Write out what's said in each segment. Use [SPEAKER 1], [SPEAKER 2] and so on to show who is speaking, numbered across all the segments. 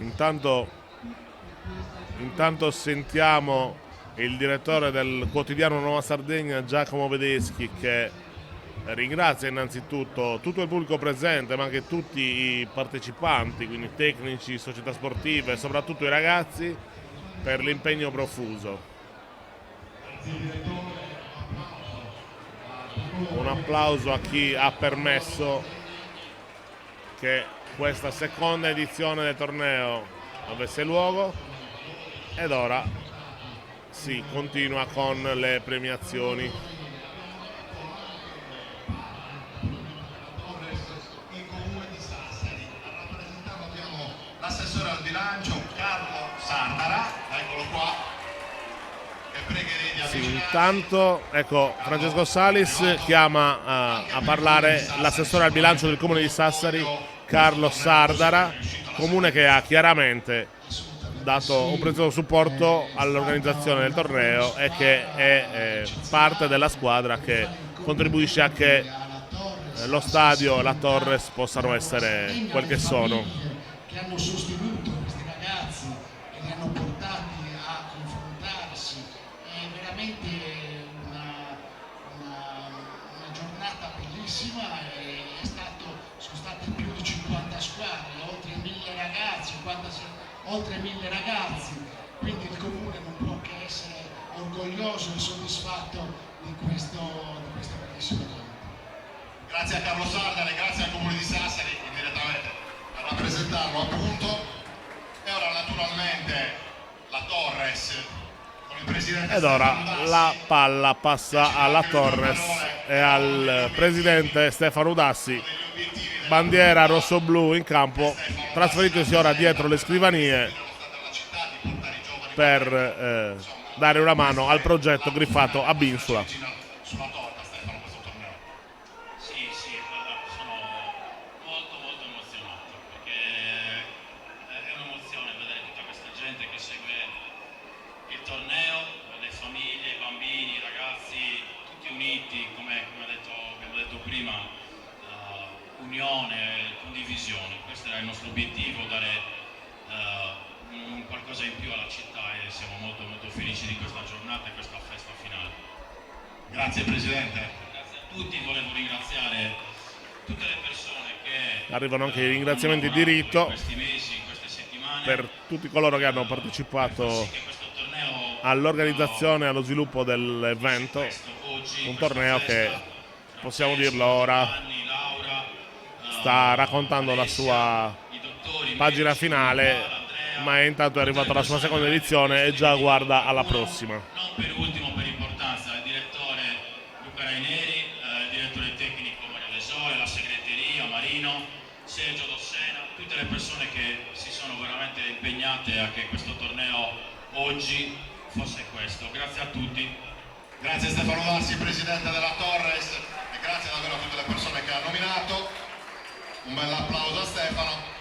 [SPEAKER 1] Intanto sentiamo il direttore del quotidiano Nuova Sardegna, Giacomo Vedeschi, che ringrazia innanzitutto tutto il pubblico presente, ma anche tutti i partecipanti, quindi tecnici, società sportive e soprattutto i ragazzi, per l'impegno profuso. Un applauso a chi ha permesso che questa seconda edizione del torneo avesse luogo, ed ora si continua con le premiazioni.
[SPEAKER 2] In comune di Sassari, a rappresentare abbiamo l'assessore al bilancio Carlo Sardara, eccolo qua, che pregherei di avvicinarsi.
[SPEAKER 1] Intanto, ecco, Francesco Salis chiama a parlare l'assessore al bilancio del comune di Sassari, Carlo Sardara, comune che ha chiaramente dato un prezioso supporto all'organizzazione del torneo e che è parte della squadra che contribuisce a che lo stadio e la Torres possano essere quel che sono.
[SPEAKER 3] Che hanno sostenuto questi ragazzi e li hanno portati a confrontarsi. È veramente una giornata bellissima. Sono state più di 50 squadre, oltre 1000 ragazzi, quindi il comune non può che essere orgoglioso e soddisfatto di questa bellissima giornata.
[SPEAKER 2] Grazie a Carlo Sardara e grazie al comune di Sassari direttamente per rappresentarlo appunto. E ora naturalmente la Torres con il presidente.
[SPEAKER 1] Ed ora la palla passa alla Torres e al presidente Stefano Udassi, bandiera rosso-blu in campo, trasferitosi ora dietro le scrivanie per dare una mano al progetto griffato a Binsula.
[SPEAKER 2] Sulla torta, Stefano, questo torneo.
[SPEAKER 4] Sì, sono molto emozionato, perché è un'emozione vedere tutta questa gente che segue il torneo, le famiglie, i bambini, i ragazzi, tutti uniti, come abbiamo detto prima, unione, condivisione. Questo era il nostro obiettivo, dare qualcosa in più alla città, e siamo molto felici di questa giornata e questa festa finale.
[SPEAKER 2] Grazie Presidente.
[SPEAKER 4] Grazie a tutti, volevo ringraziare tutte le persone che
[SPEAKER 1] Arrivano anche i ringraziamenti di rito
[SPEAKER 4] in questi mesi, in queste settimane,
[SPEAKER 1] per tutti coloro che hanno partecipato
[SPEAKER 4] sì che questo torneo
[SPEAKER 1] all'organizzazione e allo sviluppo dell'evento, un torneo che, possiamo dirlo ora, sta raccontando la sua pagina finale, ma intanto è arrivata la sua seconda edizione e già guarda alla prossima.
[SPEAKER 4] Non per ultimo per importanza il direttore Luca Raineri, il direttore tecnico Mario Lesole, la segreteria Marino, Sergio Dossena, tutte le persone che si sono veramente impegnate a che questo torneo oggi fosse questo. Grazie a tutti.
[SPEAKER 2] Grazie Stefano Udassi, Presidente della Torres, e grazie davvero a tutte le persone che ha nominato. Un bel applauso a Stefano.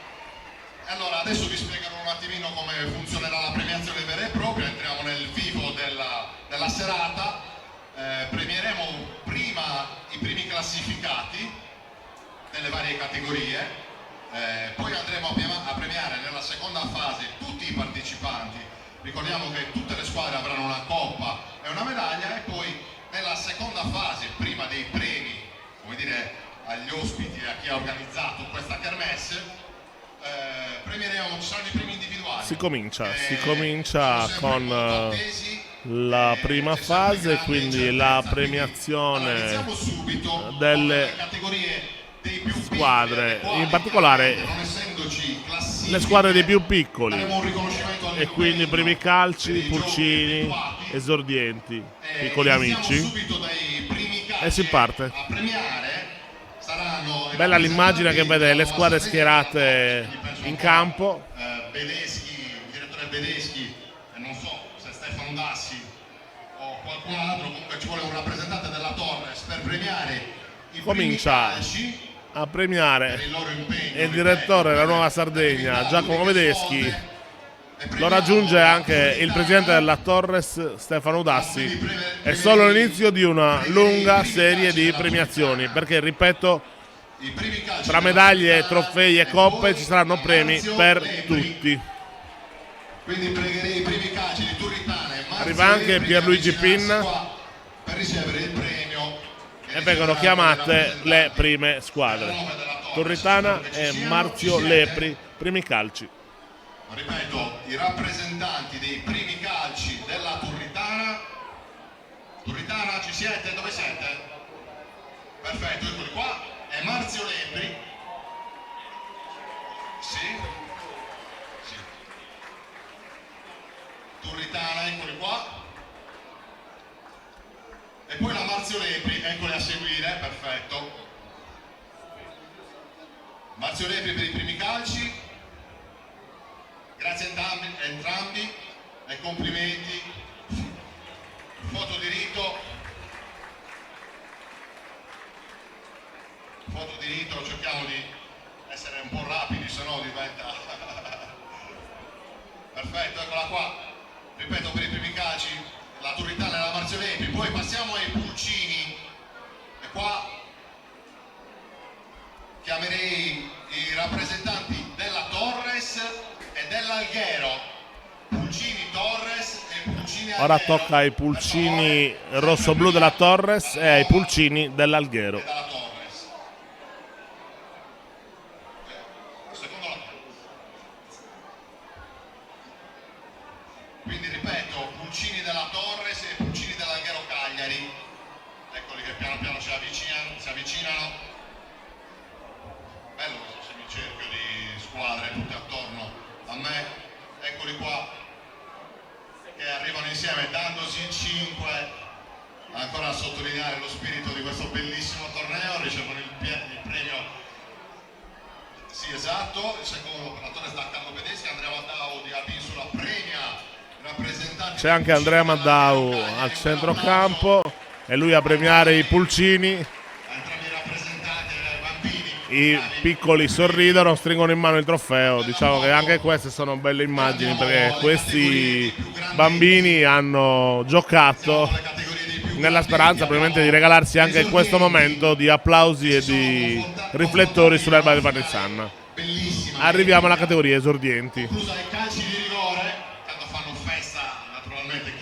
[SPEAKER 2] Allora, adesso vi spiegherò un attimino come funzionerà la premiazione vera e propria. Entriamo nel vivo della serata. Premieremo prima i primi classificati nelle varie categorie, poi andremo a premiare nella seconda fase tutti i partecipanti. Ricordiamo che tutte le squadre avranno una coppa e una medaglia, e poi nella seconda fase, prima dei premi, come dire, agli ospiti e a chi ha organizzato questa kermesse, premieremo, ci saranno i premi individuali.
[SPEAKER 1] Si comincia con la prima fase, quindi la premiazione delle squadre, in particolare le squadre dei più piccoli, e quindi i primi calci, pulcini, esordienti, piccoli amici, e si parte. Bella l'immagine che vede le squadre schierate in campo.
[SPEAKER 2] Il direttore Bedeschi, non so se Stefano Udassi o qualcun altro, comunque ci vuole un rappresentante della Torres per premiare i
[SPEAKER 1] Comincia
[SPEAKER 2] primi calci
[SPEAKER 1] a premiare
[SPEAKER 2] per il loro impegno.
[SPEAKER 1] il direttore della Nuova Sardegna, Giacomo Vedeschi. Lo raggiunge anche il presidente della Torres, Stefano Udassi. È solo l'inizio di una lunga serie di premiazioni, perché, ripeto,
[SPEAKER 2] i primi calci
[SPEAKER 1] Tra
[SPEAKER 2] della
[SPEAKER 1] medaglie,
[SPEAKER 2] Turritana
[SPEAKER 1] trofei e
[SPEAKER 2] poi
[SPEAKER 1] coppe ci saranno premi
[SPEAKER 2] Marzio
[SPEAKER 1] per
[SPEAKER 2] Lepri.
[SPEAKER 1] tutti.
[SPEAKER 2] Quindi pregherei i primi calci di Turritana e Marzio
[SPEAKER 1] Arriva anche
[SPEAKER 2] Lepri di
[SPEAKER 1] Pierluigi
[SPEAKER 2] avvicinarsi
[SPEAKER 1] Pinna
[SPEAKER 2] qua per ricevere il premio che
[SPEAKER 1] e vengono
[SPEAKER 2] riceveranno i
[SPEAKER 1] chiamate le
[SPEAKER 2] rappresentanti
[SPEAKER 1] prime squadre.
[SPEAKER 2] del nome della Torres.
[SPEAKER 1] Turritana
[SPEAKER 2] Spero che ci
[SPEAKER 1] e
[SPEAKER 2] siano.
[SPEAKER 1] Marzio
[SPEAKER 2] Ci siete?
[SPEAKER 1] Lepri, primi calci.
[SPEAKER 2] Ripeto, i rappresentanti dei primi calci della Turritana. Turritana, ci siete? Dove siete? Perfetto, eccoli qua. E Marzio Lepri. Sì? Sì. Turritana, eccoli qua. E poi la Marzio Lepri, eccoli a seguire, perfetto. Marzio Lepri per i primi calci. Grazie a entrambi e complimenti. Foto di rito. Foto di rito, cerchiamo di essere un po' rapidi, se no diventa... Perfetto, eccola qua. Ripeto, per i primi calci, la Turritana e la Marzio Lepri. Poi passiamo ai pulcini. E qua chiamerei i rappresentanti della Torres e dell'Alghero. Pulcini Torres e Pulcini Alghero.
[SPEAKER 1] Ora tocca ai pulcini rosso-blu della Torres e ai pulcini dell'Alghero.
[SPEAKER 2] E dalla Torres. Secondo la Quindi ripeto, pulcini della Torres e pulcini dell'Alghero Cagliari. Eccoli che piano piano si avvicinano. Bello questo semicerchio di squadre tutte attorno a me. Eccoli qua che arrivano insieme dandosi il 5. Ancora a sottolineare lo spirito di questo bellissimo torneo. Ricevono il premio. Sì, esatto, il secondo operatore sta Carlo Pedeschi, Andrea Maddau di Abinsula premia i rappresentanti.
[SPEAKER 1] C'è anche Andrea Maddau al centrocampo e lui a premiare i pulcini.
[SPEAKER 2] Entrambi i rappresentanti dei bambini.
[SPEAKER 1] I piccoli sorridono, stringono in mano il trofeo. Diciamo che anche queste sono belle immagini perché questi bambini hanno giocato nella speranza probabilmente di regalarsi anche in questo momento di applausi e di riflettori sull'erba di Parnizzana.
[SPEAKER 2] Bellissima.
[SPEAKER 1] Arriviamo alla categoria esordienti.
[SPEAKER 2] Conclusa ai calci di rigore, tanto fanno festa naturalmente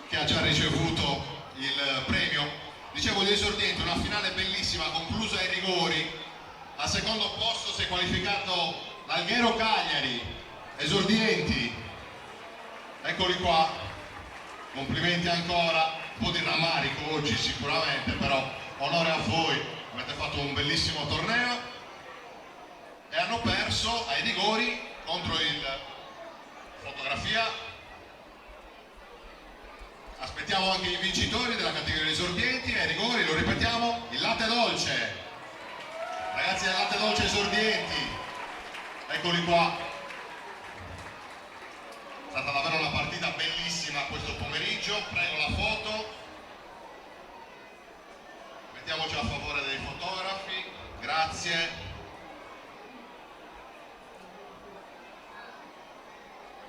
[SPEAKER 2] chi ha già ricevuto il premio. Dicevo gli esordienti, una finale bellissima conclusa ai rigori. Al secondo posto si è qualificato l'Alghero Cagliari. Esordienti, eccoli qua. Complimenti ancora, un po' di rammarico oggi sicuramente, però onore a voi, avete fatto un bellissimo torneo e hanno perso ai rigori contro il fotografia. Aspettiamo anche i vincitori della categoria esordienti ai rigori, lo ripetiamo, il latte dolce. Ragazzi del latte dolce esordienti, eccoli qua. È stata davvero una partita bellissima questo pomeriggio, prego la foto. Mettiamoci a favore dei fotografi, grazie.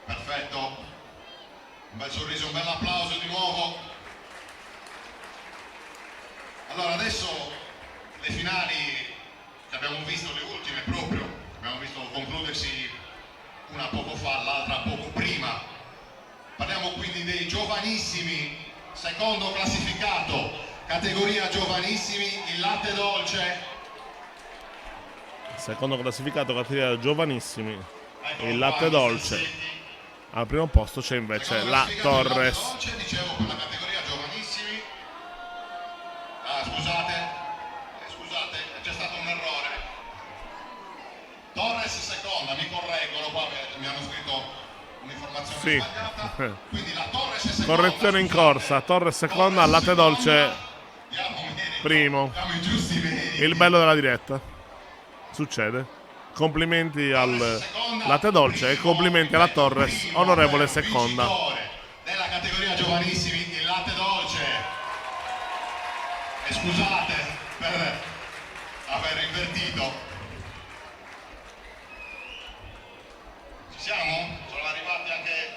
[SPEAKER 2] Perfetto, un bel sorriso, un bel applauso di nuovo. Allora adesso le finali che abbiamo visto, le ultime proprio, abbiamo visto concludersi una poco fa, l'altra poco prima. Parliamo quindi dei giovanissimi, secondo classificato, categoria giovanissimi, il latte dolce.
[SPEAKER 1] Secondo classificato categoria giovanissimi,
[SPEAKER 2] Eccolo
[SPEAKER 1] il
[SPEAKER 2] qua,
[SPEAKER 1] latte
[SPEAKER 2] Mr.
[SPEAKER 1] dolce.
[SPEAKER 2] Setti.
[SPEAKER 1] Al primo posto c'è invece
[SPEAKER 2] Secondo
[SPEAKER 1] la
[SPEAKER 2] classificato il latte
[SPEAKER 1] Torres.
[SPEAKER 2] dolce, dicevo per la categoria giovanissimi. Scusate, c'è stato un errore. Torres seconda, mi correggono qua, mi hanno scritto un'informazione
[SPEAKER 1] Sì.
[SPEAKER 2] sbagliata. Quindi la Torres è seconda.
[SPEAKER 1] Correzione in
[SPEAKER 2] scusate.
[SPEAKER 1] corsa, Torres seconda, latte dolce primo.
[SPEAKER 2] Diamo i giusti meriti.
[SPEAKER 1] Il bello della diretta. Succede. Complimenti al latte dolce e complimenti alla Torres, onorevole seconda.
[SPEAKER 2] Vincitore della categoria giovanissimi, il latte dolce. E scusate per aver invertito. Ci siamo? Sono arrivati anche...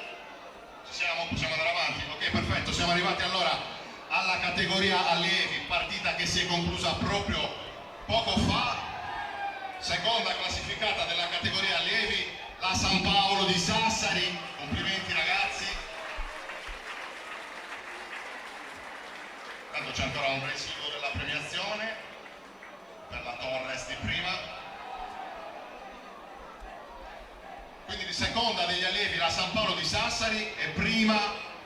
[SPEAKER 2] Ci siamo? Possiamo andare avanti? Ok, perfetto, siamo arrivati allora alla categoria allievi, partita che si è conclusa proprio poco fa, seconda classificata della categoria allievi, la San Paolo di Sassari. Complimenti ragazzi. Tanto c'è ancora un residuo della premiazione per la Torres di prima. Quindi di seconda degli allievi la San Paolo di Sassari e prima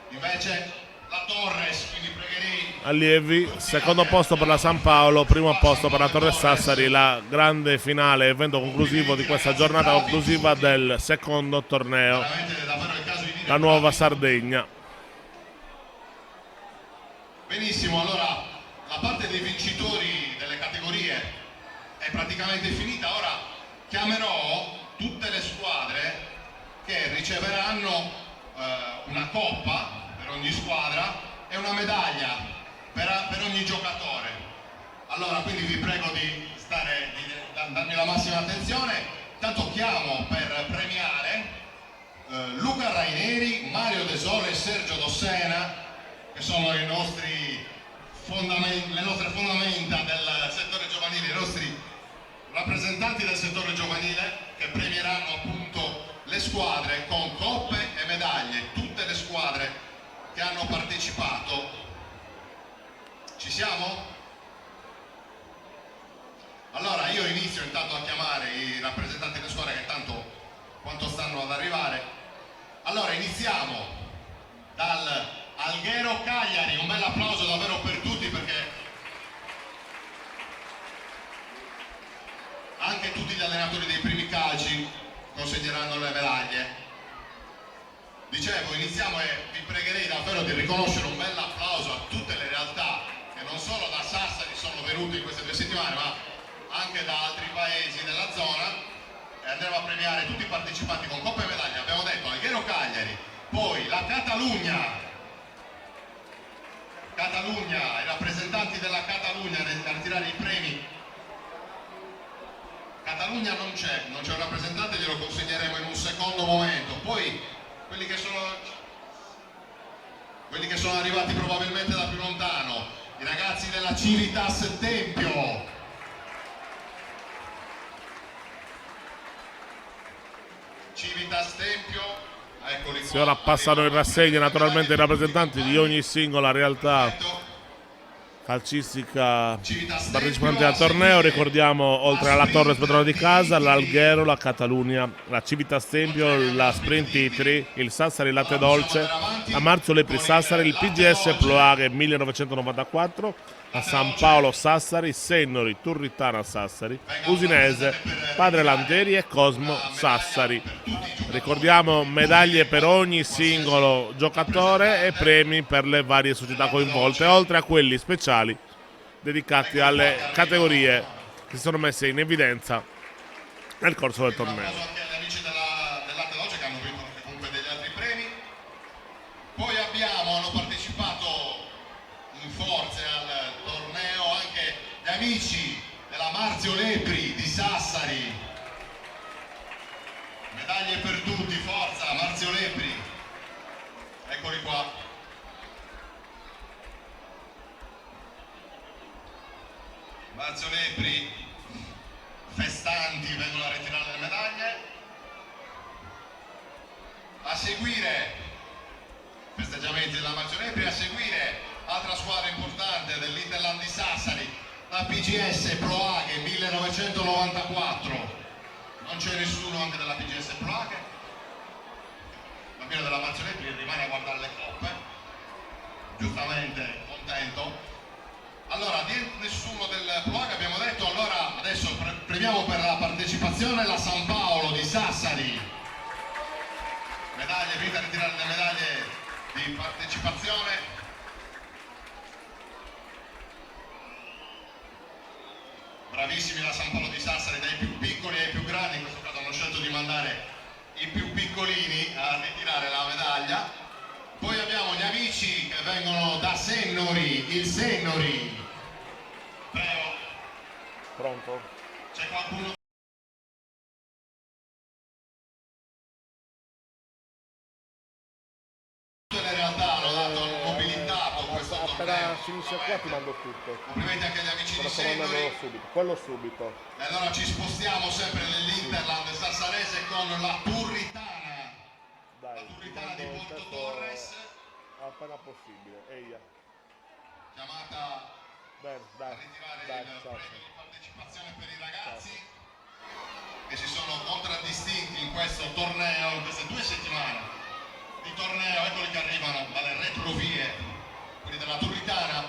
[SPEAKER 2] invece la Torres, quindi pregherei
[SPEAKER 1] allievi, secondo posto per la San Paolo, primo posto per la Torres Sassari, la grande finale, evento conclusivo di questa giornata conclusiva del secondo torneo,
[SPEAKER 2] veramente davvero il caso di dire
[SPEAKER 1] la Nuova
[SPEAKER 2] bravi.
[SPEAKER 1] Sardegna.
[SPEAKER 2] Benissimo, allora la parte dei vincitori delle categorie è praticamente finita. Ora chiamerò tutte le squadre che riceveranno una coppa per ogni squadra e una medaglia per ogni giocatore. Allora quindi vi prego di darmi la massima attenzione. Tanto chiamo per premiare Luca Raineri, Mario De Sole e Sergio Dossena, che sono le nostre fondamenta del settore giovanile, i nostri rappresentanti del settore giovanile, che premieranno appunto le squadre con coppe e medaglie, tutte le squadre che hanno partecipato. Ci siamo? Allora io inizio intanto a chiamare i rappresentanti delle squadre che tanto quanto stanno ad arrivare. Allora iniziamo dal Alghero Cagliari, un bel applauso davvero per tutti, perché anche tutti gli allenatori dei primi calci consegneranno le medaglie. Dicevo, iniziamo e vi pregherei davvero di riconoscere un bel applauso a tutte le realtà che non solo da Sassari sono venute in queste 2 settimane, ma anche da altri paesi della zona, e andremo a premiare tutti i partecipanti con coppe e medaglie. Abbiamo detto Alghero Cagliari, poi la Catalogna, i rappresentanti della Catalogna a ritirare i premi. Catalogna non c'è un rappresentante, glielo consegneremo in un secondo momento. Poi quelli che sono arrivati probabilmente da più lontano, i ragazzi della Civitas Tempio. Civitas Tempio, eccoli qua.
[SPEAKER 1] Ora passano in rassegna naturalmente i rappresentanti di ogni singola realtà calcistica partecipanti al torneo. Ricordiamo, oltre alla Torres padrona di casa, l'Alghero, la Catalogna, la Civitas Tempio, la Sprint Itri, il Sassari Latte Dolce, la Marzo Lepri Sassari, il PGS Ploaghe 1994, la San Paolo Sassari, Sennori Turritana Sassari, Usinese, Padre Lanteri e Cosmo Sassari. Ricordiamo medaglie per ogni singolo giocatore e premi per le varie società coinvolte, oltre a quelli speciali dedicati alle categorie che si sono messe in evidenza nel corso del torneo.
[SPEAKER 2] Un applauso anche agli amici del Latte Dolce che hanno vinto anche comunque degli altri premi. Poi hanno partecipato in forze al torneo anche gli amici della Marzio Lepri di Sassari. Medaglie per tutti, forza, Marzio Lepri. Eccoli qua. Marzio Lepri, festanti, vengono a ritirare le medaglie. A seguire festeggiamenti della Marzio Lepri, a seguire altra squadra importante dell'Interland di Sassari, la PGS Ploaghe 1994. Non c'è nessuno anche della PGS Ploaghe. La mia della Marzio Lepri rimane a guardare le coppe, giustamente contento. Allora, nessuno del Ploaghe abbiamo detto. Allora adesso premiamo per la partecipazione la San Paolo di Sassari. Medaglie, venite a ritirare le medaglie di partecipazione. Bravissimi la San Paolo di Sassari, dai più piccoli ai più grandi. In questo caso hanno scelto di mandare i più piccolini a ritirare la medaglia. Poi abbiamo gli amici che vengono da Sennori, il Sennori. Prego.
[SPEAKER 1] Pronto?
[SPEAKER 2] C'è qualcuno? Tutte le realtà hanno dato, mobilitato questo torneo.
[SPEAKER 1] appena finisce qua ti mando tutto.
[SPEAKER 2] Complimenti anche agli amici di
[SPEAKER 1] Raccomandamelo
[SPEAKER 2] Segori.
[SPEAKER 1] subito, quello subito.
[SPEAKER 2] E allora ci spostiamo sempre nell'Interland sassarese con la Turritana.
[SPEAKER 1] Dai,
[SPEAKER 2] La
[SPEAKER 1] ti
[SPEAKER 2] Turritana
[SPEAKER 1] mando
[SPEAKER 2] di
[SPEAKER 1] il
[SPEAKER 2] Porto
[SPEAKER 1] testo
[SPEAKER 2] Torres,
[SPEAKER 1] appena possibile. Eia.
[SPEAKER 2] chiamata
[SPEAKER 1] Bene,
[SPEAKER 2] a
[SPEAKER 1] dai,
[SPEAKER 2] ritirare
[SPEAKER 1] dai,
[SPEAKER 2] il
[SPEAKER 1] ciao.
[SPEAKER 2] premio di partecipazione per i ragazzi che si sono contraddistinti in questo torneo, in queste 2 settimane di torneo. Eccoli che arrivano dalle retrovie, quelli della Turritana.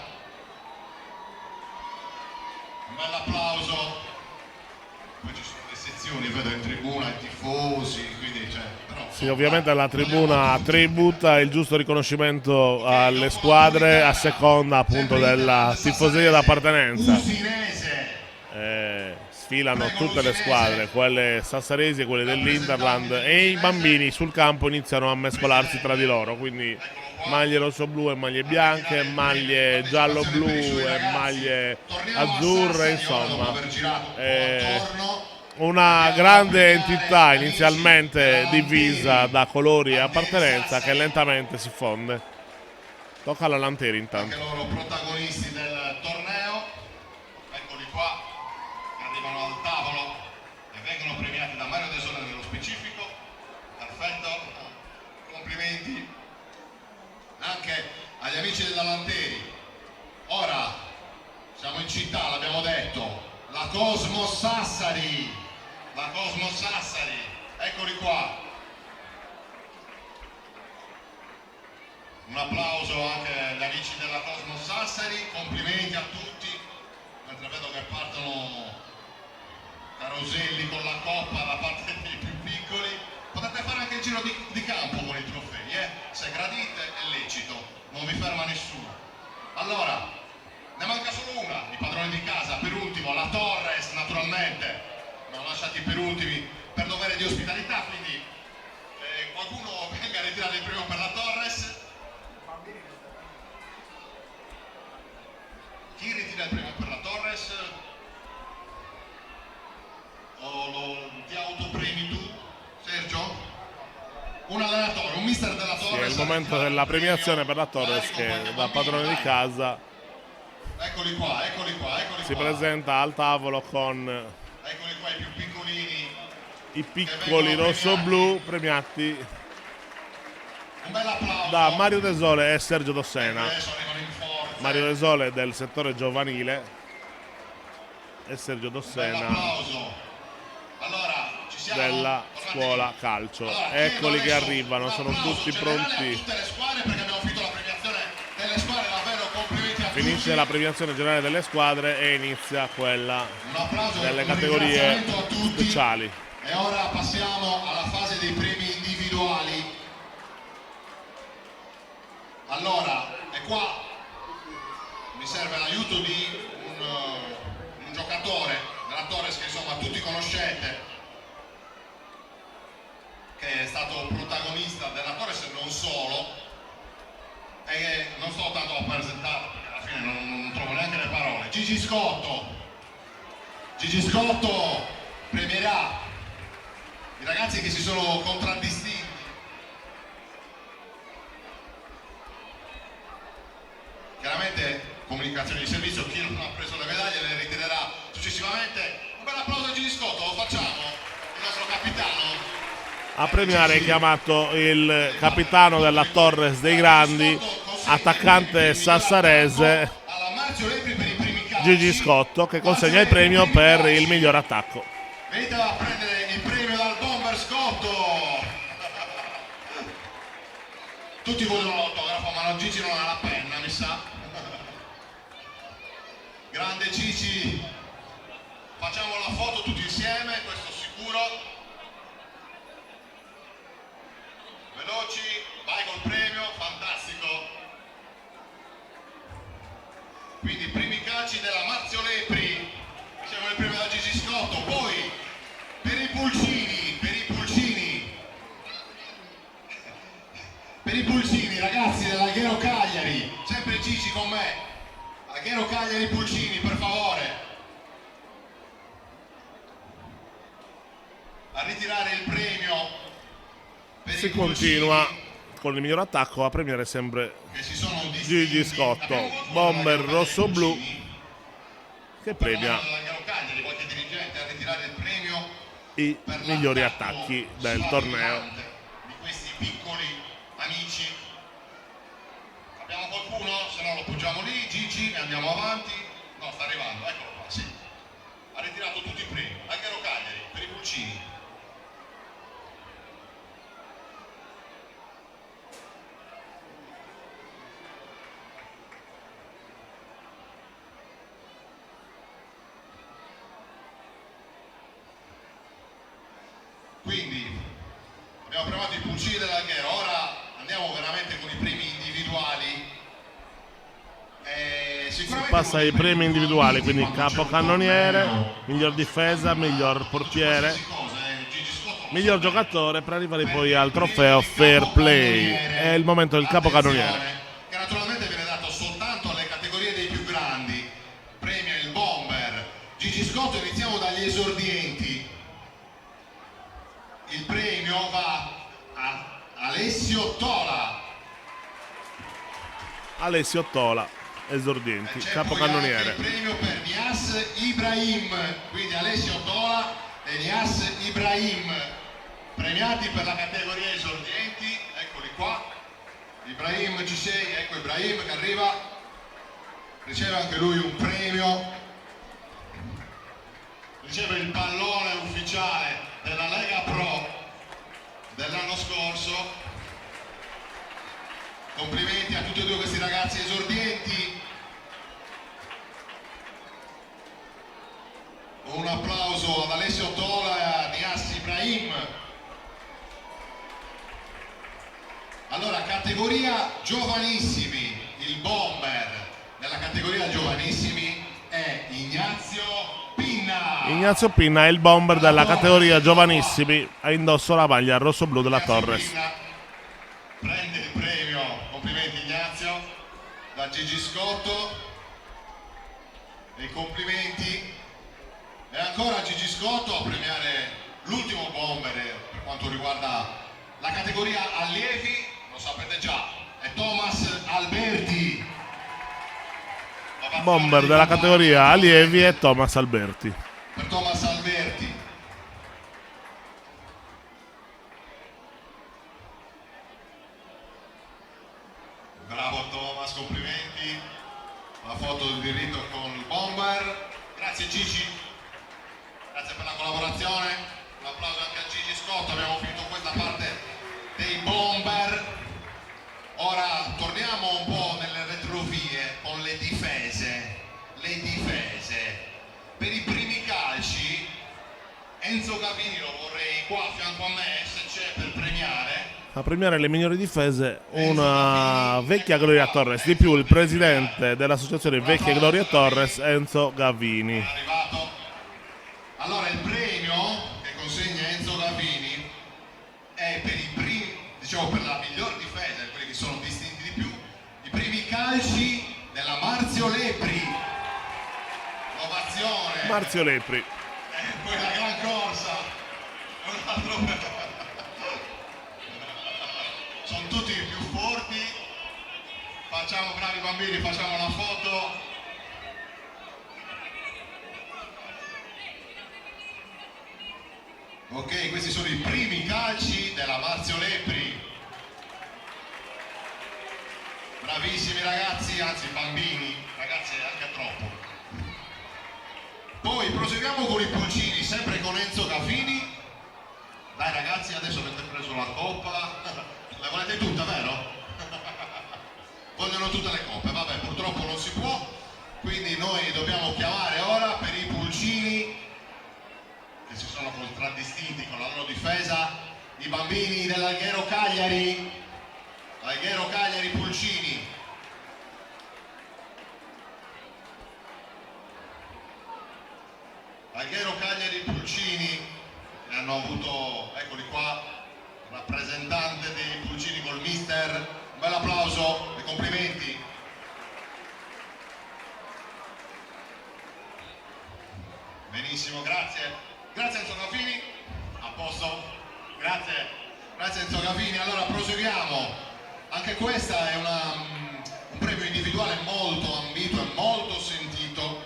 [SPEAKER 2] Un bel applauso. Poi ci sono le sezioni, vedo in tribuna i tifosi, quindi però,
[SPEAKER 1] Sì, ovviamente la tribuna tributa il giusto riconoscimento alle squadre a seconda appunto della tifoseria d'appartenenza.
[SPEAKER 2] Usinese.
[SPEAKER 1] Sfilano tutte le squadre, quelle sassaresi e quelle dell'Interland, e i bambini sul campo iniziano a mescolarsi tra di loro, quindi maglie rosso-blu e maglie bianche, maglie giallo-blu e maglie azzurre, insomma una grande entità inizialmente divisa da colori e appartenenza che lentamente si fonde. Tocca alla Lanteri intanto.
[SPEAKER 2] Anche loro protagonisti del torneo, eccoli qua, che arrivano al tavolo e vengono premiati da Mario De Sole nello specifico. Perfetto, complimenti anche agli amici della Lanteri. Ora siamo in città, l'abbiamo detto, la Cosmos Sassari, eccoli qua. Un applauso anche agli amici della Cosmos Sassari, complimenti a tutti, mentre vedo che partono caroselli con la coppa da parte dei più piccoli. Potete fare anche il giro di campo con i trofei, se gradite è lecito, non vi ferma nessuno. Allora, ne manca solo una, i padroni di casa, per ultimo la Torres naturalmente, mi hanno lasciati per ultimi per dovere di ospitalità, quindi qualcuno venga a ritirare il premio per la Torres. Chi ritira il premio per la Torres? Ti autopremi tu, Sergio? Un allenatore, un mister della Torres.
[SPEAKER 1] Sì, è il momento della premiazione per la Torres che da padrone di casa
[SPEAKER 2] Eccoli qua,
[SPEAKER 1] si presenta al tavolo con
[SPEAKER 2] eccoli qua i più piccolini.
[SPEAKER 1] i piccoli rosso-blu premiati
[SPEAKER 2] Un bel applauso.
[SPEAKER 1] da Mario De Sole e Sergio Dossena.
[SPEAKER 2] Adesso arrivano in forza.
[SPEAKER 1] Mario De Sole è del settore giovanile e Sergio
[SPEAKER 2] Un bel
[SPEAKER 1] Dossena
[SPEAKER 2] applauso. Allora, ci siamo.
[SPEAKER 1] della
[SPEAKER 2] Tornate
[SPEAKER 1] scuola
[SPEAKER 2] lì.
[SPEAKER 1] calcio.
[SPEAKER 2] Allora,
[SPEAKER 1] Eccoli
[SPEAKER 2] chiedo
[SPEAKER 1] che
[SPEAKER 2] adesso
[SPEAKER 1] arrivano,
[SPEAKER 2] un
[SPEAKER 1] sono
[SPEAKER 2] applauso
[SPEAKER 1] tutti
[SPEAKER 2] generale
[SPEAKER 1] pronti.
[SPEAKER 2] a tutte le squadre perché abbiamo finito la premiazione delle squadre, davvero complimenti a tutti.
[SPEAKER 1] Finisce la premiazione generale delle squadre e inizia quella
[SPEAKER 2] Un applauso
[SPEAKER 1] delle
[SPEAKER 2] un
[SPEAKER 1] categorie
[SPEAKER 2] ringraziamento a tutti.
[SPEAKER 1] speciali.
[SPEAKER 2] E ora passiamo alla fase dei premi individuali. Allora, e qua mi serve l'aiuto di un giocatore della Torres che insomma tutti conoscete, che è stato protagonista della Torres e non solo, e non sto tanto a presentarlo perché alla fine non trovo neanche le parole. Gigi Scotto premierà i ragazzi che si sono contraddistinti. Chiaramente comunicazione di servizio, chi non ha preso le medaglie le ritirerà successivamente. Un bel applauso a Gigi Scotto, lo facciamo, il nostro capitano.
[SPEAKER 1] A premiare è chiamato il capitano della Torres dei Grandi, attaccante sassarese
[SPEAKER 2] Alla Marzio Lepri per i primi calci.
[SPEAKER 1] Gigi Scotto, che consegna il premio per il miglior attacco.
[SPEAKER 2] Venite a prendere il premio dal bomber Scotto. Tutti vogliono l'autografo, ma Gigi non ha la penna, mi sa. Grande Gigi, facciamo la foto tutti insieme, questo sicuro. Veloci, vai col premio, fantastico. Quindi primi calci della Marzio Lepri, siamo nel premio da Gigi Scotto. Poi per i pulcini ragazzi dell'Alghero Cagliari, sempre Gigi con me. Alghero Cagliari Pulcini, per favore, a ritirare il premio per
[SPEAKER 1] Si
[SPEAKER 2] i
[SPEAKER 1] continua
[SPEAKER 2] pulcini
[SPEAKER 1] con il miglior attacco a premiare sempre
[SPEAKER 2] che si sono
[SPEAKER 1] Gigi Scotto, bomber rosso-blu che premia
[SPEAKER 2] qualche dirigente a ritirare il premio
[SPEAKER 1] i migliori attacchi del torneo.
[SPEAKER 2] di questi piccoli amici. Abbiamo qualcuno? Se no lo poggiamo lì, Gigi, e andiamo avanti. No, sta arrivando, eccolo qua, sì. Ha ritirato tutti i premi. Alghero Cagliari per i pulcini. Quindi abbiamo provato i pulcini dell'Alghero, ora andiamo veramente con i premi individuali. Sicuramente
[SPEAKER 1] Passa ai premi individuali, quindi capocannoniere, miglior difesa, miglior portiere, miglior giocatore, per arrivare poi al trofeo Fair Play. È il momento del capocannoniere,
[SPEAKER 2] che naturalmente viene dato soltanto alle categorie dei più grandi. Premia il bomber Gigi Scotto. Iniziamo dagli esordienti. Il premio va a Alessio Tola.
[SPEAKER 1] Alessio Tola, esordienti,
[SPEAKER 2] C'è
[SPEAKER 1] capocannoniere.
[SPEAKER 2] poi anche il premio per Nias Ibrahim, quindi Alessio Tola e Nias Ibrahim, premiati per la categoria esordienti. Eccoli qua. Ibrahim, ci sei? Ecco Ibrahim che arriva, riceve anche lui un premio, riceve il pallone ufficiale della Lega Pro dell'anno scorso. Complimenti a tutti e due questi ragazzi esordienti. Un applauso ad Alessio Tola e a Nias Ibrahim. Allora, categoria giovanissimi, il bomber nella categoria giovanissimi è Ignazio Pinna.
[SPEAKER 1] Ignazio Pinna è il bomber della categoria giovanissimi, ha indosso la maglia rosso-blu della Torres.
[SPEAKER 2] Pinna prende il premio, complimenti Ignazio, da Gigi Scotto, e complimenti. E ancora Gigi Scotto a premiare l'ultimo bomber per quanto riguarda la categoria allievi, lo sapete già, è Thomas Alberti.
[SPEAKER 1] Bomber della categoria allievi è Thomas Alberti.
[SPEAKER 2] Per Thomas Alberti. Bravo Thomas, complimenti. La foto di rito con il bomber. Grazie Gigi, grazie per la collaborazione. Un applauso anche a Gigi Scotto. Abbiamo finito questa parte dei bomber. Ora torniamo un po' nelle retrovie con le difese. Le difese. Per i primi calci Enzo Gavini lo vorrei qua a fianco a me, se c'è, per premiare.
[SPEAKER 1] A premiare le migliori difese una vecchia Gloria Torres, di più il presidente dell'associazione Vecchia Gloria Torres, Enzo Gavini.
[SPEAKER 2] È arrivato. Allora il premio che consegna Enzo Gavini è per i primi, diciamo per la miglior difesa, quelli che sono distinti di più, i primi calci della Marzio Lepri. Ovazione.
[SPEAKER 1] Marzio Lepri.
[SPEAKER 2] Poi la gran corsa. Un altro. Sono tutti più forti. Facciamo, bravi bambini, facciamo la foto. Ok, questi sono i primi calci della Marzio Lepri. Bravissimi ragazzi, anzi bambini, ragazzi anche troppo. Poi proseguiamo con i pulcini, sempre con Enzo Gavini. Dai ragazzi, adesso avete preso la coppa. Le volete tutte, vero? Vogliono tutte le coppe, vabbè, purtroppo non si può. Quindi noi dobbiamo chiamare ora per i pulcini che si sono contraddistinti con la loro difesa, i bambini dell'Alghero Cagliari. Alghero Cagliari Pulcini. Alghero Cagliari Pulcini hanno avuto, eccoli qua, rappresentante dei Pulcini col mister. Un bel applauso e complimenti. Benissimo, grazie. Grazie Enzo Gavini. A posto. Grazie. Grazie Enzo Gavini. Allora proseguiamo. Anche questa è un premio individuale molto ambito e molto sentito.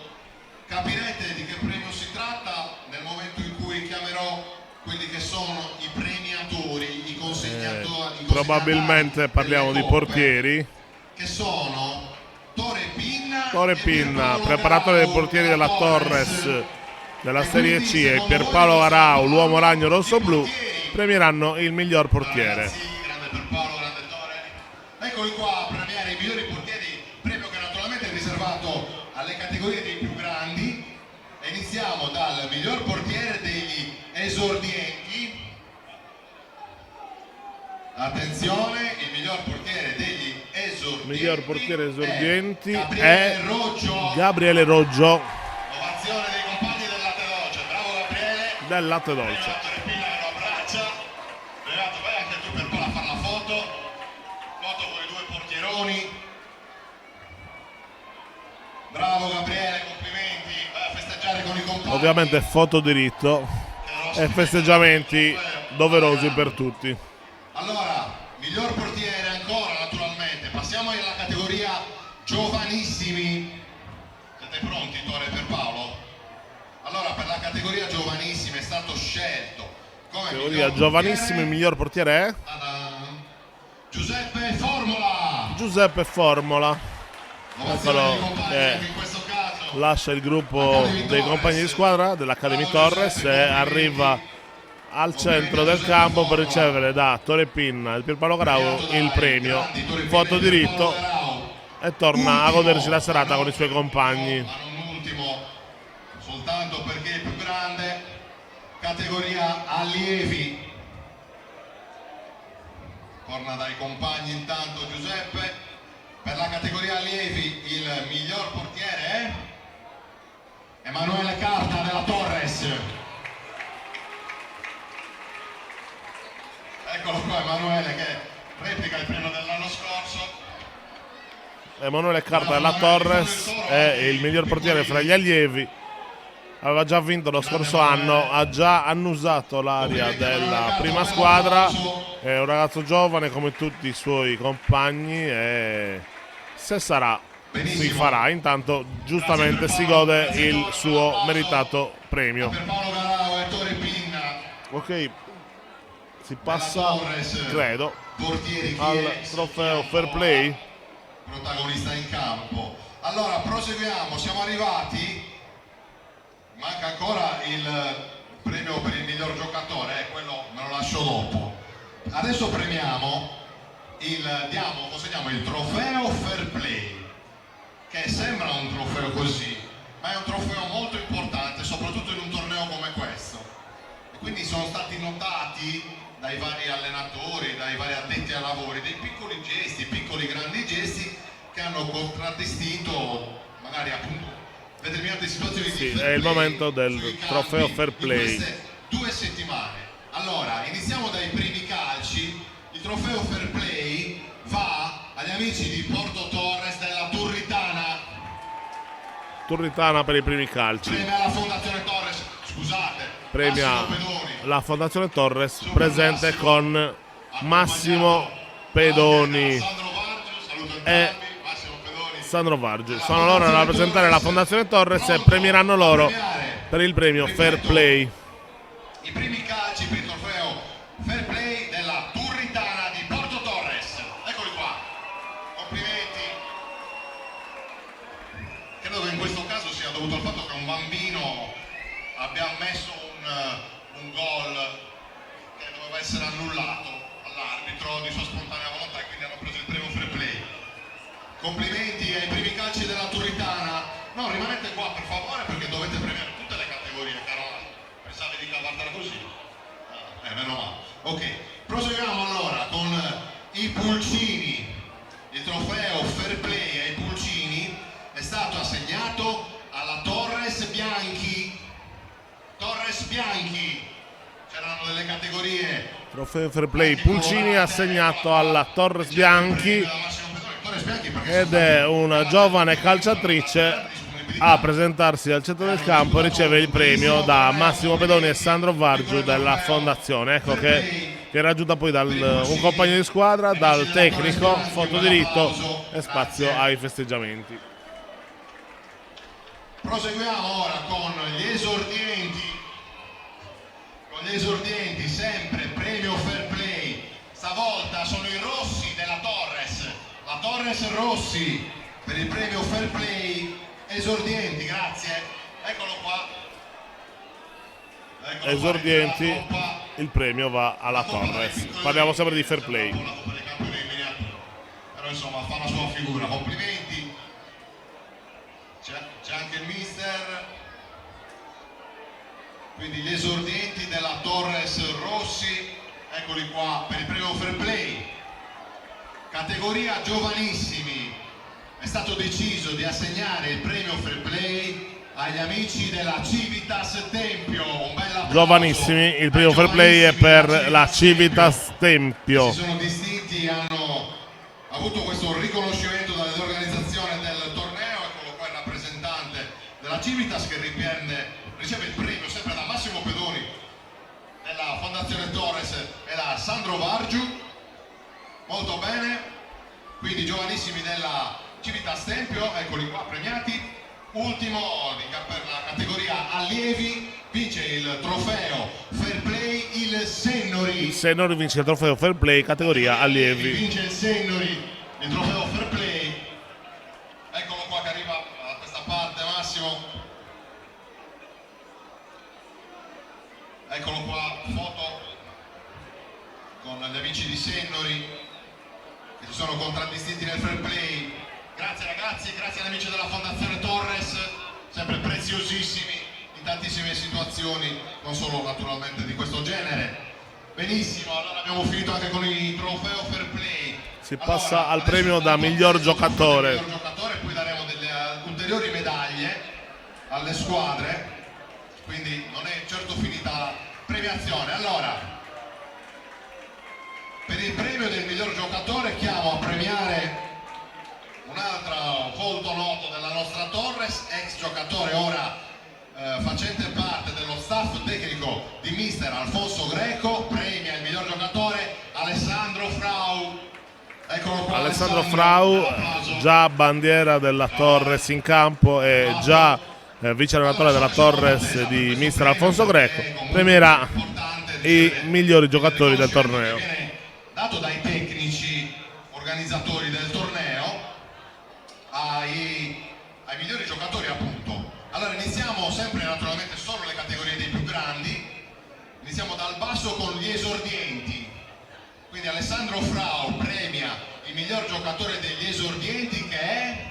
[SPEAKER 2] Capirete di che premio si tratta nel momento in cui chiamerò quelli che sono i premiatori, i consegnatori.
[SPEAKER 1] Probabilmente parliamo di portieri.
[SPEAKER 2] Che sono
[SPEAKER 1] Tore Pinna, preparatore dei portieri della Torres della Serie C, e Pierpaolo Arau, l'uomo ragno rosso-blu, premieranno il miglior portiere.
[SPEAKER 2] Grande Pierpaolo, grande Tore. Eccoli qua a premiare i migliori portieri, premio che naturalmente è riservato alle categorie dei più grandi. E iniziamo dal miglior portiere degli esordienti. Attenzione, il miglior portiere degli esordienti.
[SPEAKER 1] Il miglior portiere esordienti
[SPEAKER 2] è
[SPEAKER 1] Gabriele Roggio
[SPEAKER 2] Ovazione dei compagni del Latte Dolce. Bravo Gabriele.
[SPEAKER 1] del Latte Dolce.
[SPEAKER 2] Repina che lo abbraccia. Beato, vai anche tu per poi a fare la foto. Foto con i due portieroni. Bravo Gabriele, complimenti. Vai a festeggiare con i compagni.
[SPEAKER 1] Ovviamente foto diritto e festeggiamenti doverosi per tutti.
[SPEAKER 2] Allora, miglior portiere ancora naturalmente. Passiamo alla categoria giovanissimi. Siete pronti, Tore e Pierpaolo? Allora, per la categoria giovanissimi è stato scelto come
[SPEAKER 1] Categoria giovanissimi, il miglior portiere è
[SPEAKER 2] Giuseppe Formola.
[SPEAKER 1] Giuseppe Formola. Eccolo che
[SPEAKER 2] In questo caso
[SPEAKER 1] lascia il gruppo dei compagni di squadra dell'Academy Torres e arriva al centro del campo per ricevere da Tore Pinna e Pierpaolo Arau il premio, foto diritto, e torna a godersi la serata con i suoi compagni.
[SPEAKER 2] Ma non ultimo, soltanto perché è più grande, categoria allievi. Torna dai compagni intanto Giuseppe. Per la categoria allievi il miglior portiere è Emanuele Carta della Torres. Eccolo qua Emanuele che replica il premio dell'anno scorso.
[SPEAKER 1] Emanuele Carta della Torres è il miglior portiere fra gli allievi. Aveva già vinto lo scorso anno, ha già annusato l'aria della prima squadra, è un ragazzo giovane come tutti i suoi compagni e se sarà si farà. Intanto giustamente si gode il suo meritato premio. Ok, si passa credo al trofeo Fair Play.
[SPEAKER 2] Protagonista in campo. Allora proseguiamo, siamo arrivati, manca ancora il premio per il miglior giocatore, quello me lo lascio dopo. Adesso premiamo consegniamo il trofeo Fair Play, che sembra un trofeo così, ma è un trofeo molto importante, soprattutto in un torneo come questo. E quindi sono stati notati dai vari allenatori, dai vari addetti ai lavori, dei piccoli gesti, piccoli grandi gesti che hanno contraddistinto magari appunto determinate situazioni di fair play.
[SPEAKER 1] È il momento del trofeo Fair Play.
[SPEAKER 2] In queste 2 settimane. Allora, iniziamo dai primi calci. Il trofeo Fair Play va agli amici di Porto Torres della Turritana.
[SPEAKER 1] Turritana per i primi calci.
[SPEAKER 2] Premia la Fondazione Torres, scusate.
[SPEAKER 1] Premia la Fondazione Torres presente con Massimo Pedoni e Sandro Vargi. Sono loro a rappresentare la Fondazione Torres e premieranno loro per il premio Fair Play.
[SPEAKER 2] I primi calci per il trofeo Fair Play della Turritana di Porto Torres. Eccoli qua. Complimenti. Credo che in questo caso sia dovuto al fatto che un bambino abbia ammesso un gol che doveva essere annullato all'arbitro di sua spontanea volontà e quindi hanno preso il premio Fair Play. Complimenti ai primi calci della Turritana. No, rimanete qua per favore perché dovete premiare tutte le categorie, caro. Pensavi di cavartela così? Meno male. Ok, proseguiamo allora con i pulcini. Il trofeo Fair Play ai pulcini è stato assegnato alla Torres Bianchi. Torres Bianchi. C'erano delle categorie.
[SPEAKER 1] Trofeo Fair Play Pulcini assegnato alla Torres Bianchi ed è una giovane calciatrice a presentarsi al centro del campo e riceve il premio da Massimo Pedoni e Sandro Vargiu della Fondazione. Ecco che che è raggiunta poi da un compagno di squadra, dal tecnico, foto diritto e spazio ai festeggiamenti.
[SPEAKER 2] Proseguiamo ora con gli esordienti, sempre premio fair play. Stavolta sono i rossi della Torres, la Torres Rossi per il premio fair play esordienti, grazie. Eccolo qua.
[SPEAKER 1] Esordienti, il premio va alla Torres. Parliamo sempre di fair play.
[SPEAKER 2] Però insomma fa la sua figura, complimenti. C'è anche il mister. Quindi gli esordienti della Torres Rossi, eccoli qua per il premio fair play. Categoria giovanissimi, è stato deciso di assegnare il premio fair play agli amici della Civitas Tempio. Un bel applauso.
[SPEAKER 1] Giovanissimi, il primo fair play è per la Civitas Tempio.
[SPEAKER 2] Si sono distinti, hanno avuto questo riconoscimento dall'organizzazione del torneo. Eccolo qua il rappresentante della Civitas che riceve il premio sempre da Massimo Pedoni della Fondazione Torres e da Sandro Vargiu. Molto bene, quindi giovanissimi della Civitas Tempio, eccoli qua premiati. Ultimo per la categoria allievi vince il trofeo Fair Play il Sennori.
[SPEAKER 1] Il Sennori vince il trofeo Fair Play categoria allievi.
[SPEAKER 2] Vince il Sennori il trofeo Fair Play. Eccolo qua che arriva da questa parte Massimo. Eccolo qua, foto con gli amici di Sennori che si sono contraddistinti nel Fair Play. Grazie ragazzi, grazie agli amici della Fondazione Torres, sempre preziosissimi in tantissime situazioni, non solo naturalmente di questo genere. Benissimo, allora abbiamo finito anche con il trofeo Fair Play.
[SPEAKER 1] Si passa al premio da miglior giocatore.
[SPEAKER 2] Poi daremo delle ulteriori medaglie alle squadre, quindi non è certo finita la premiazione. Allora, per il premio del miglior giocatore chiamo a premiare un altro volto noto della nostra Torres, ex giocatore ora facente parte dello staff tecnico di mister Alfonso Greco. Premia il miglior giocatore Alessandro Frau. Eccolo qua,
[SPEAKER 1] Alessandro Frau, già bandiera della Torres in campo e già vice allenatore della Torres di mister Alfonso Greco, premierà i migliori giocatori del torneo.
[SPEAKER 2] Dato dai tecnici organizzatori del torneo ai migliori giocatori appunto. Allora iniziamo sempre naturalmente solo le categorie dei più grandi, iniziamo dal basso con gli esordienti. Quindi Alessandro Frau premia il miglior giocatore degli esordienti che è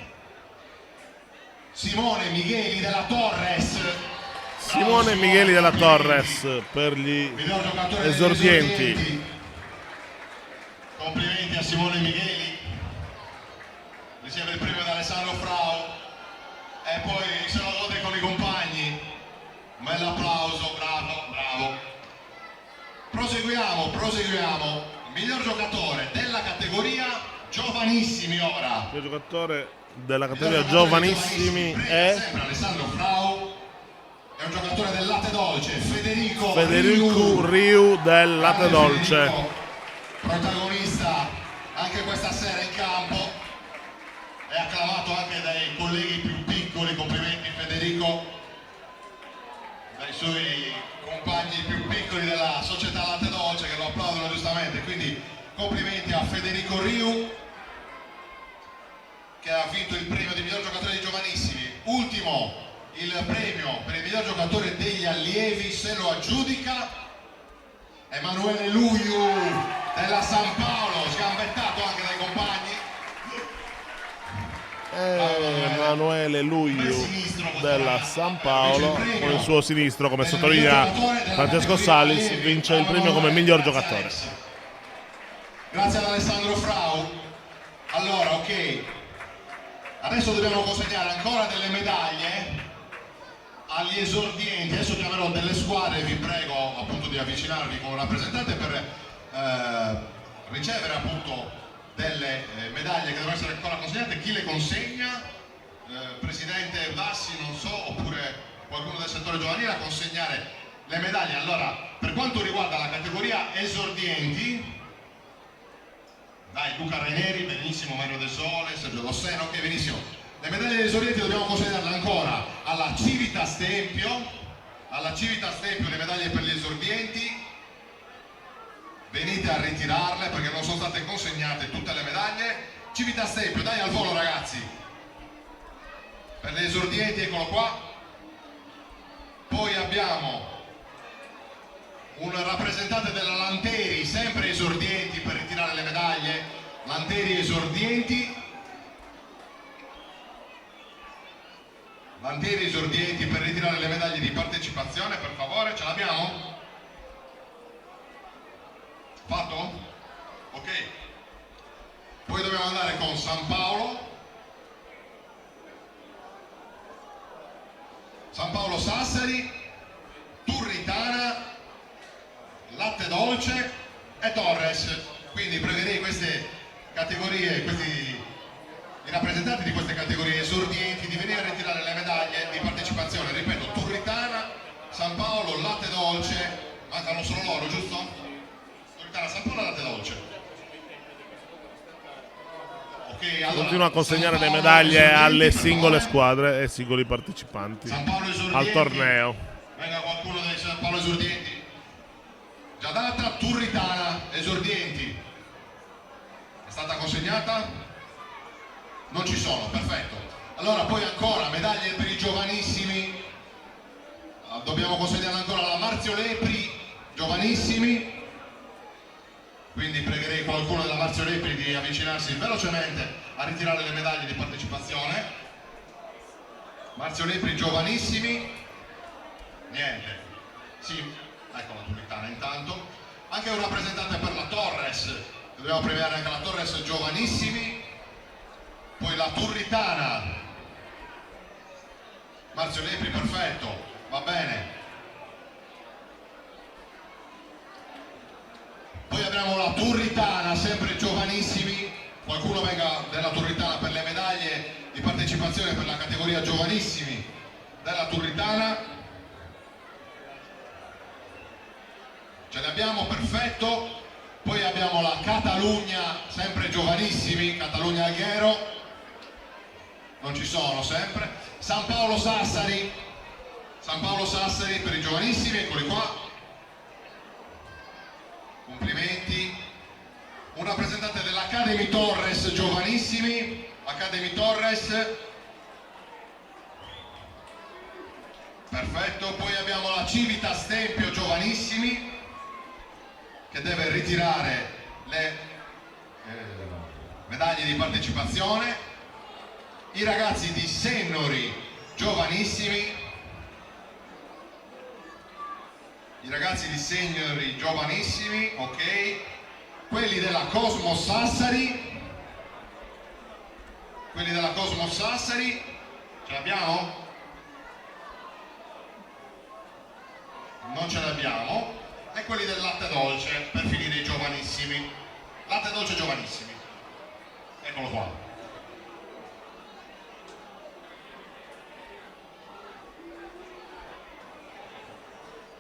[SPEAKER 2] Simone Micheli della Torres.
[SPEAKER 1] Simone Micheli della Torres per gli esordienti.
[SPEAKER 2] Complimenti a Simone Micheli. Riceve il premio da Alessandro Frau e poi se lo gode con i compagni. Un bel applauso, bravo. Proseguiamo. Il miglior giocatore della categoria giovanissimi ora.
[SPEAKER 1] Il giocatore della categoria giovanissimi è
[SPEAKER 2] sempre Alessandro Frau. È un giocatore del Latte Dolce, Federico
[SPEAKER 1] Riu del Latte Dolce.
[SPEAKER 2] Protagonista anche questa sera in campo. È acclamato anche dai colleghi più piccoli, complimenti Federico, dai suoi compagni più piccoli della società Latte Dolce che lo applaudono giustamente, quindi complimenti a Federico Riu che ha vinto il premio di miglior giocatore dei giovanissimi. Ultimo, il premio per il miglior giocatore degli allievi se lo aggiudica Emanuele Luiu della San Paolo, sgambettato anche dai compagni.
[SPEAKER 1] Emanuele Luiu della San Paolo con il suo sinistro, come sottolinea Francesco Salis, vince il premio come miglior giocatore.
[SPEAKER 2] Grazie ad Alessandro Frau. Allora, ok, adesso dobbiamo consegnare ancora delle medaglie agli esordienti. Adesso chiamerò delle squadre, vi prego appunto di avvicinarvi con un rappresentante per ricevere appunto delle medaglie che devono essere ancora consegnate. Chi le consegna? Presidente Bassi, non so, oppure qualcuno del settore giovanile a consegnare le medaglie. Allora, per quanto riguarda la categoria esordienti, dai, Luca Raineri, benissimo, Mario De Sole, Sergio Dossena, ok, benissimo. Le medaglie degli esordienti dobbiamo consegnarle ancora alla Civitas Tempio, le medaglie per gli esordienti. Venite a ritirarle perché non sono state consegnate tutte le medaglie. Civitas Tempio, dai al volo ragazzi. Per gli esordienti, eccolo qua. Poi abbiamo un rappresentante della Lanteri, sempre esordienti, per ritirare le medaglie. Lanteri esordienti. Lanteri esordienti per ritirare le medaglie di partecipazione, per favore, ce l'abbiamo? Fatto? Ok. Poi dobbiamo andare con San Paolo Sassari, Turritana, Latte Dolce e Torres. Quindi pregherei queste categorie, i rappresentanti di queste categorie esordienti di venire a ritirare le medaglie di partecipazione. Ripeto, Turritana, San Paolo, Latte Dolce, mancano solo loro, giusto? San Paolo e Latte Dolce. Okay, allora,
[SPEAKER 1] continua a consegnare le medaglie alle singole squadre e ai singoli partecipanti al torneo.
[SPEAKER 2] Venga qualcuno dei San Paolo esordienti. Già data, Turritana esordienti. È stata consegnata? Non ci sono, perfetto. Allora poi ancora medaglie per i giovanissimi. Dobbiamo consegnare ancora la Marzio Lepri, giovanissimi. Quindi pregherei qualcuno della Marzio Lepri di avvicinarsi velocemente a ritirare le medaglie di partecipazione. Marzio Lepri, giovanissimi. Niente. Sì, ecco la Turritana intanto. Anche un rappresentante per la Torres. Dobbiamo premiare anche la Torres, giovanissimi. Poi la Turritana. Marzio Lepri, perfetto. Va bene. Poi abbiamo la Turritana, sempre giovanissimi. Qualcuno venga della Turritana per le medaglie di partecipazione per la categoria giovanissimi della Turritana. Ce le abbiamo, perfetto. Poi abbiamo la Catalogna, sempre giovanissimi, Catalogna Alghero. Non ci sono sempre. San Paolo Sassari per i giovanissimi, eccoli qua. Complimenti. Un rappresentante dell'Academy Torres, giovanissimi, Academy Torres. Perfetto. Poi abbiamo la Civitas Tempio, giovanissimi, che deve ritirare le medaglie di partecipazione. I ragazzi di Sennori, giovanissimi. I ragazzi di Sennori, giovanissimi, ok. Quelli della Cosmos Sassari. Ce l'abbiamo? Non ce l'abbiamo. E quelli del Latte Dolce, per finire i giovanissimi. Latte Dolce giovanissimi. Eccolo qua.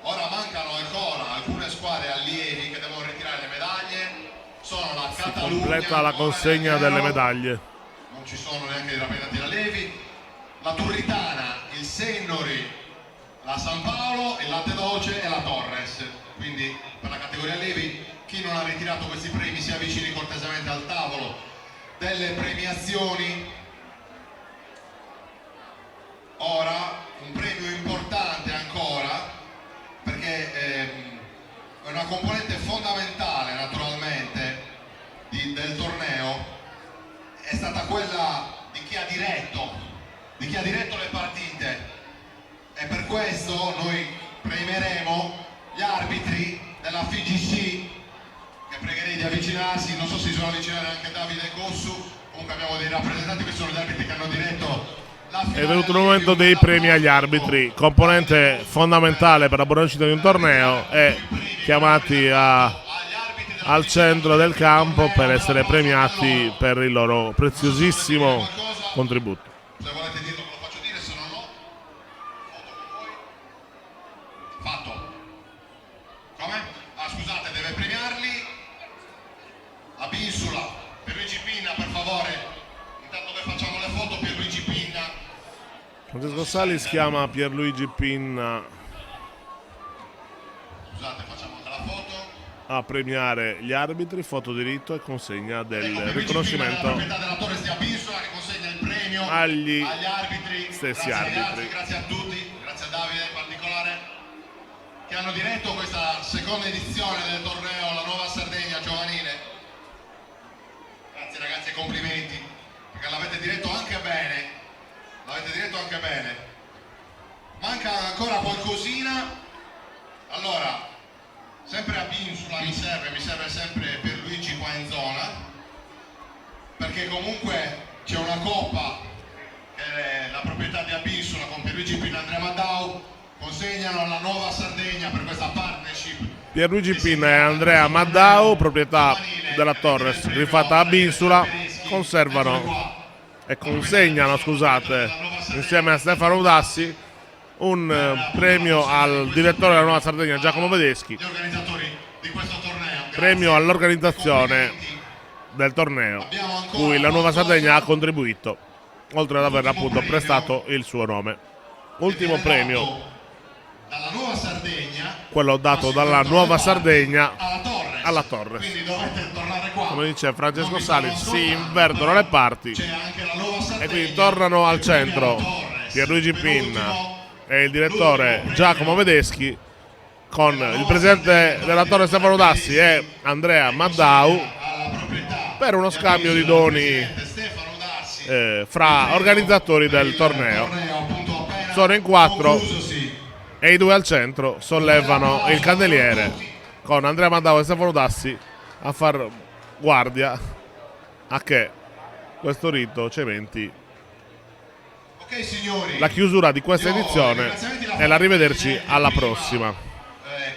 [SPEAKER 2] Ora mancano ancora alcune squadre allievi che devono ritirare le medaglie. Sono la Catalogna.
[SPEAKER 1] Completa la consegna delle medaglie.
[SPEAKER 2] Non ci sono neanche i rappresentanti allievi. La Turritana, il Sennori, la San Paolo, il Latte Dolce e la Torres. Quindi per la categoria allievi, chi non ha ritirato questi premi si avvicini cortesemente al tavolo delle premiazioni. Ora un premio importante ancora, perché è una componente fondamentale naturalmente del torneo, è stata quella di chi ha diretto le partite, e per questo noi premieremo gli arbitri della FIGC, che pregherei di avvicinarsi. Non so se si sono avvicinati anche Davide Cossu. Comunque abbiamo dei rappresentanti, questi sono gli arbitri che hanno diretto.
[SPEAKER 1] È venuto il momento dei premi agli arbitri, componente fondamentale per la buona uscita di un torneo, e chiamati al centro del campo per essere premiati per il loro preziosissimo contributo.
[SPEAKER 2] Se volete dirlo ve lo faccio dire, se no no. Foto con voi. Fatto.
[SPEAKER 1] Francesco Salis chiama Pierluigi Pinna
[SPEAKER 2] Scusate, facciamo anche la foto.
[SPEAKER 1] a premiare gli arbitri, fotodiritto e consegna del
[SPEAKER 2] Ecco, Pierluigi
[SPEAKER 1] riconoscimento
[SPEAKER 2] Pinna, la proprietà della Torres di Abisola, che consegna il premio
[SPEAKER 1] agli
[SPEAKER 2] arbitri.
[SPEAKER 1] stessi
[SPEAKER 2] Grazie
[SPEAKER 1] arbitri.
[SPEAKER 2] ragazzi, grazie a tutti, grazie a Davide in particolare, che hanno diretto questa seconda edizione del torneo La Nuova Sardegna Giovanile. Grazie ragazzi e complimenti, perché l'avete diretto anche bene, manca ancora qualcosina. Allora, sempre a Binsula mi serve sempre Pierluigi qua in zona, perché comunque c'è una coppa che è la proprietà di Abinsula con Pierluigi Pinna e Andrea Maddau, consegnano la Nuova Sardegna per questa partnership.
[SPEAKER 1] Pierluigi Pinna e Andrea Maddau, proprietà della Torres, rifatta a Binsula, conservano e consegnano, scusate, insieme a Stefano Udassi, un premio al direttore della Nuova Sardegna Giacomo Vedeschi,
[SPEAKER 2] Gli organizzatori di questo torneo.
[SPEAKER 1] premio all'organizzazione del torneo cui la Nuova Sardegna ha contribuito, oltre ad aver appunto prestato il suo nome. Ultimo premio,
[SPEAKER 2] dalla Nuova Sardegna,
[SPEAKER 1] quello dato dalla Nuova Sardegna
[SPEAKER 2] alla Torres.
[SPEAKER 1] alla Torres.
[SPEAKER 2] Quindi dovete tornare qua.
[SPEAKER 1] Come dice Francesco
[SPEAKER 2] Non vi
[SPEAKER 1] Salis,
[SPEAKER 2] sono
[SPEAKER 1] si
[SPEAKER 2] scordato.
[SPEAKER 1] invertono le parti
[SPEAKER 2] C'è anche la Nuova Sardegna,
[SPEAKER 1] e quindi tornano al
[SPEAKER 2] e quindi
[SPEAKER 1] centro
[SPEAKER 2] la Torres.
[SPEAKER 1] Pierluigi
[SPEAKER 2] Per
[SPEAKER 1] Pinna
[SPEAKER 2] ultimo,
[SPEAKER 1] e il direttore
[SPEAKER 2] l'ultimo
[SPEAKER 1] Giacomo
[SPEAKER 2] premio
[SPEAKER 1] Vedeschi, con il presidente della Torre Stefano Dassi e Andrea Maddau,
[SPEAKER 2] alla proprietà
[SPEAKER 1] per uno scambio di doni
[SPEAKER 2] presidente Stefano Dassi,
[SPEAKER 1] fra organizzatori del torneo.
[SPEAKER 2] appunto appena
[SPEAKER 1] Sono in 4
[SPEAKER 2] conclusosi.
[SPEAKER 1] e i 2 al centro sollevano il candeliere, con Andrea Maddau e Stefano Dassi a far guardia a che questo rito cementi
[SPEAKER 2] Ok signori,
[SPEAKER 1] la chiusura di questa
[SPEAKER 2] io
[SPEAKER 1] edizione
[SPEAKER 2] ringraziamenti la
[SPEAKER 1] e l'arrivederci
[SPEAKER 2] Presidente
[SPEAKER 1] alla
[SPEAKER 2] prima,
[SPEAKER 1] prossima.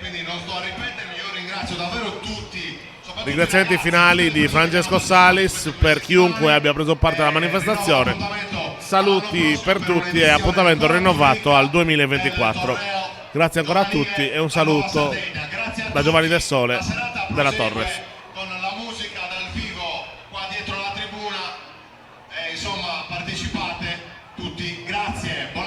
[SPEAKER 2] quindi non sto a ripetermi, io ringrazio davvero tutti, soprattutto
[SPEAKER 1] Ringraziamenti
[SPEAKER 2] i ragazzi
[SPEAKER 1] finali di
[SPEAKER 2] del
[SPEAKER 1] Francesco Salis per chiunque abbia preso parte alla manifestazione.
[SPEAKER 2] appuntamento
[SPEAKER 1] Saluti
[SPEAKER 2] all'anno
[SPEAKER 1] per
[SPEAKER 2] prossimo
[SPEAKER 1] tutti e appuntamento rinnovato al 2024. Grazie ancora a tutti e un saluto da Giovanni Del Sole della Torres.
[SPEAKER 2] con la musica dal vivo qua dietro la tribuna, insomma partecipate tutti, grazie, buona